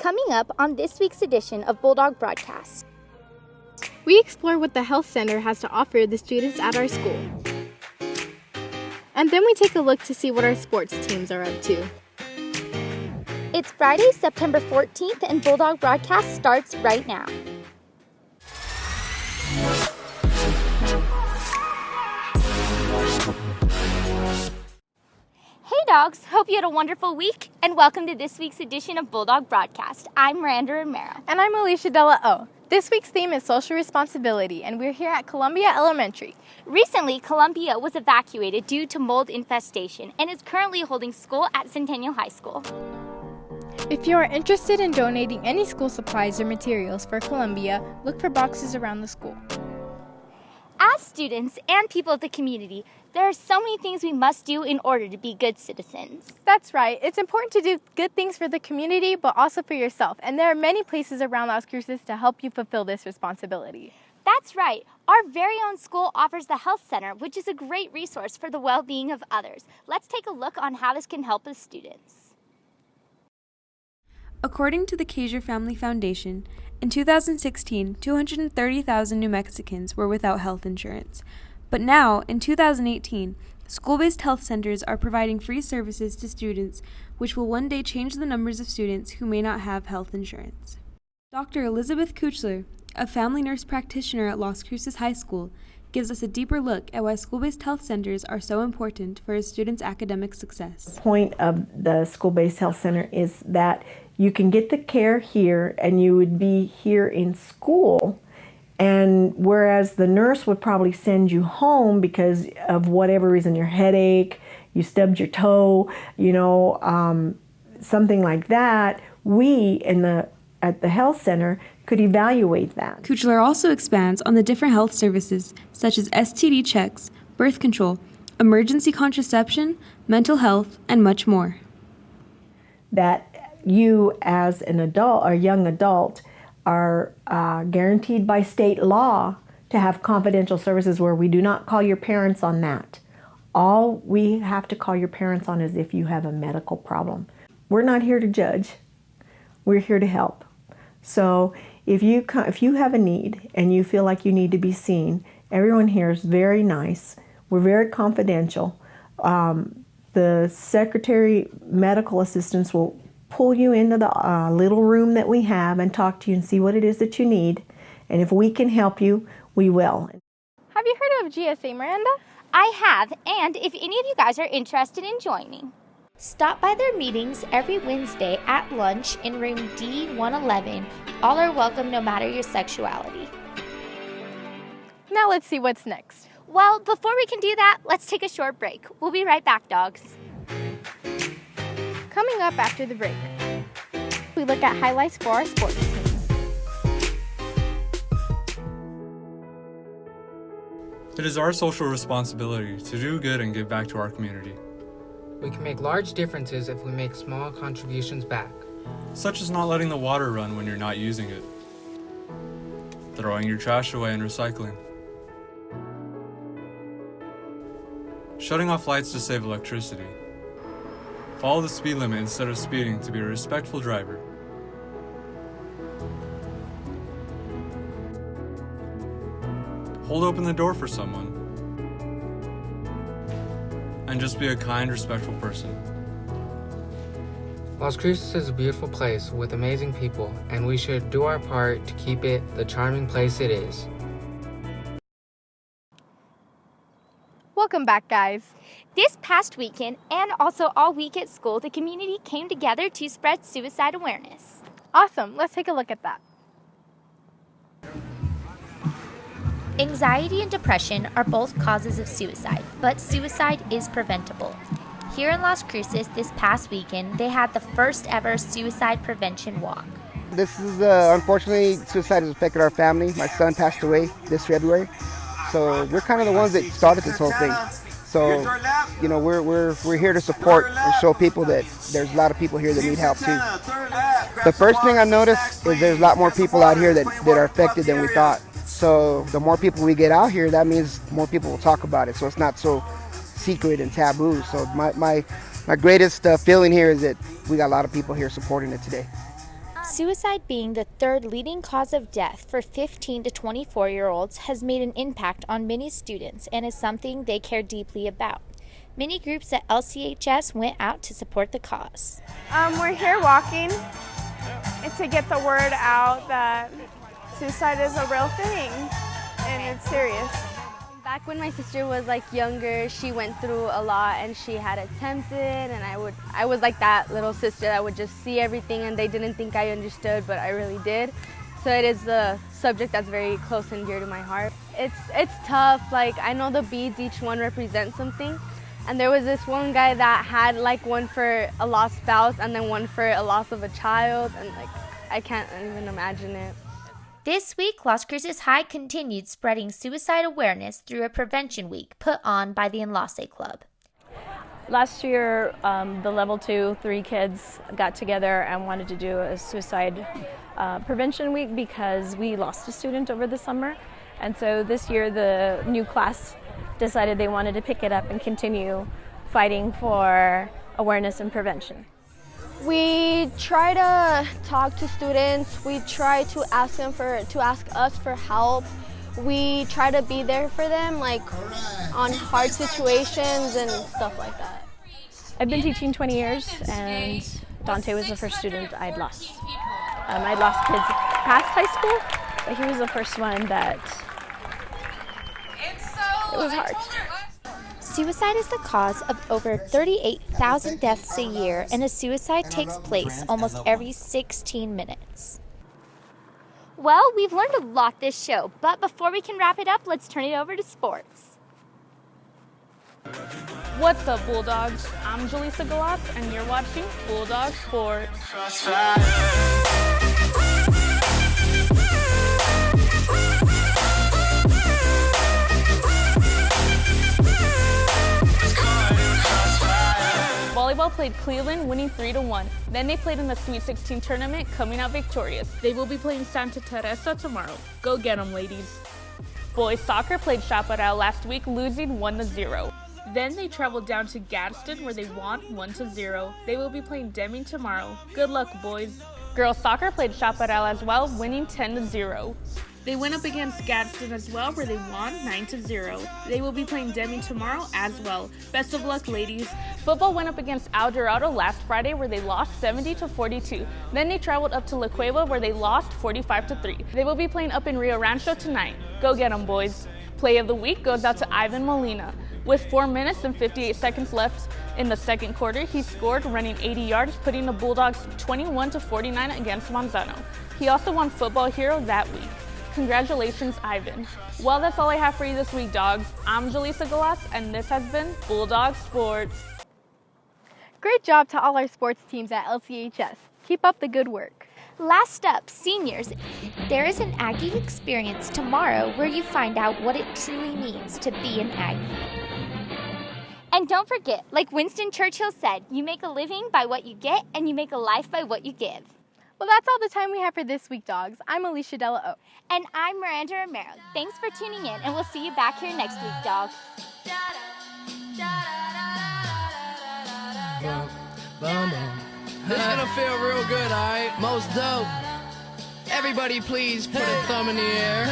Coming up on this week's edition of Bulldawg Broadcast. We explore what the health center has to offer the students at our school. And then we take a look to see what our sports teams are up to. It's Friday, September 14th, and Bulldawg Broadcast starts right now. Hey dogs, hope you had a wonderful week, and welcome to this week's edition of Bulldawg Broadcast. I'm Miranda Romero. And I'm Alicia Della O. This week's theme is social responsibility, and we're here at Columbia Elementary. Recently, Columbia was evacuated due to mold infestation and is currently holding school at Centennial High School. If you are interested in donating any school supplies or materials for Columbia, look for boxes around the school. As students and people of the community, there are so many things we must do in order to be good citizens. That's right. It's important to do good things for the community, but also for yourself. And there are many places around Las Cruces to help you fulfill this responsibility. That's right. Our very own school offers the Health Center, which is a great resource for the well-being of others. Let's take a look on how this can help the students. According to the Kaiser Family Foundation, in 2016, 230,000 New Mexicans were without health insurance. But now, in 2018, school-based health centers are providing free services to students, which will one day change the numbers of students who may not have health insurance. Dr. Elizabeth Kuchler, a family nurse practitioner at Las Cruces High School, gives us a deeper look at why school-based health centers are so important for a student's academic success. The point of the school-based health center is that you can get the care here and you would be here in school, and whereas the nurse would probably send you home because of whatever reason, your headache, you stubbed your toe, something like that, we at the health center could evaluate that. Kuchler also expands on the different health services such as STD checks, birth control, emergency contraception, mental health, and much more. That you as an adult or young adult are guaranteed by state law to have confidential services where we do not call your parents on that. All we have to call your parents on is if you have a medical problem. We're not here to judge. We're here to help. So if you have a need and you feel like you need to be seen, everyone here is very nice. We're very confidential. The secretary medical assistants will pull you into the little room that we have and talk to you and see what it is that you need. And if we can help you, we will. Have you heard of GSA, Miranda? I have, and if any of you guys are interested in joining, stop by their meetings every Wednesday at lunch in room D111. All are welcome no matter your sexuality. Now let's see what's next. Well, before we can do that, let's take a short break. We'll be right back, dogs. Coming up after the break, we look at highlights for our sports teams. It is our social responsibility to do good and give back to our community. We can make large differences if we make small contributions back. Such as not letting the water run when you're not using it, throwing your trash away and recycling, shutting off lights to save electricity, follow the speed limit instead of speeding to be a respectful driver, hold open the door for someone, and just be a kind, respectful person. Las Cruces is a beautiful place with amazing people, and we should do our part to keep it the charming place it is. Welcome back, guys. This past weekend, and also all week at school, the community came together to spread suicide awareness. Awesome. Let's take a look at that. Anxiety and depression are both causes of suicide, but suicide is preventable. Here in Las Cruces this past weekend, they had the first ever suicide prevention walk. This is unfortunately, suicide has affected our family. My son passed away this February, so we're kind of the ones that started this whole thing. So, we're here to support and show people that there's a lot of people here that need help too. The first thing I noticed is there's a lot more people out here that are affected than we thought. So the more people we get out here, that means more people will talk about it. So it's not so secret and taboo. So my greatest feeling here is that we got a lot of people here supporting it today. Suicide being the third leading cause of death for 15 to 24-year-olds has made an impact on many students and is something they care deeply about. Many groups at LCHS went out to support the cause. We're here walking to get the word out that suicide is a real thing and it's serious. Back when my sister was younger, she went through a lot and she had attempted, and I was like that little sister that would just see everything and they didn't think I understood, but I really did. So it is a subject that's very close and dear to my heart. It's tough. I know the beads, each one represents something. And there was this one guy that had one for a lost spouse and then one for a loss of a child, and I can't even imagine it. This week, Las Cruces High continued spreading suicide awareness through a prevention week put on by the Enlace Club. Last year, the level 2-3 kids got together and wanted to do a suicide prevention week because we lost a student over the summer. And so this year, the new class decided they wanted to pick it up and continue fighting for awareness and prevention. We try to talk to students. We try to ask us for help. We try to be there for them, on hard situations and stuff like that. I've been teaching 20 years, and Dante was the first student I'd lost. I'd lost kids past high school, but he was the first one that it was hard. Suicide is the cause of over 38,000 deaths a year, and a suicide takes place almost every 16 minutes. Well, we've learned a lot this show, but before we can wrap it up, let's turn it over to sports. What's up, Bulldogs? I'm Jaleesa Galas, and you're watching Bulldawg Sports. Volleyball played Cleveland, winning 3-1. Then they played in the Sweet 16 tournament, coming out victorious. They will be playing Santa Teresa tomorrow. Go get 'em, ladies. Boys soccer played Chaparral last week, losing 1-0. Then they traveled down to Gadsden, where they won 1-0. They will be playing Deming tomorrow. Good luck, boys. Girls soccer played Chaparral as well, winning 10-0. They went up against Gadsden as well, where they won 9-0. They will be playing Deming tomorrow as well. Best of luck, ladies. Football went up against El Dorado last Friday, where they lost 70-42. Then they traveled up to La Cueva, where they lost 45-3. They will be playing up in Rio Rancho tonight. Go get 'em, boys. Play of the week goes out to Ivan Molina. With 4 minutes and 58 seconds left in the second quarter, he scored, running 80 yards, putting the Bulldogs 21-49 against Manzano. He also won Football Hero that week. Congratulations, Ivan. Well, that's all I have for you this week, dogs. I'm Jaleesa Galas, and this has been Bulldawg Sports. Great job to all our sports teams at LCHS. Keep up the good work. Last up, seniors. There is an Aggie experience tomorrow where you find out what it truly means to be an Aggie. And don't forget, like Winston Churchill said, you make a living by what you get, and you make a life by what you give. Well, that's all the time we have for this week, dogs. I'm Alicia Della O. And I'm Miranda Romero. Thanks for tuning in, and we'll see you back here next week, dogs. This is gonna feel real good, alright? Most dope. Everybody please put a thumb in the air.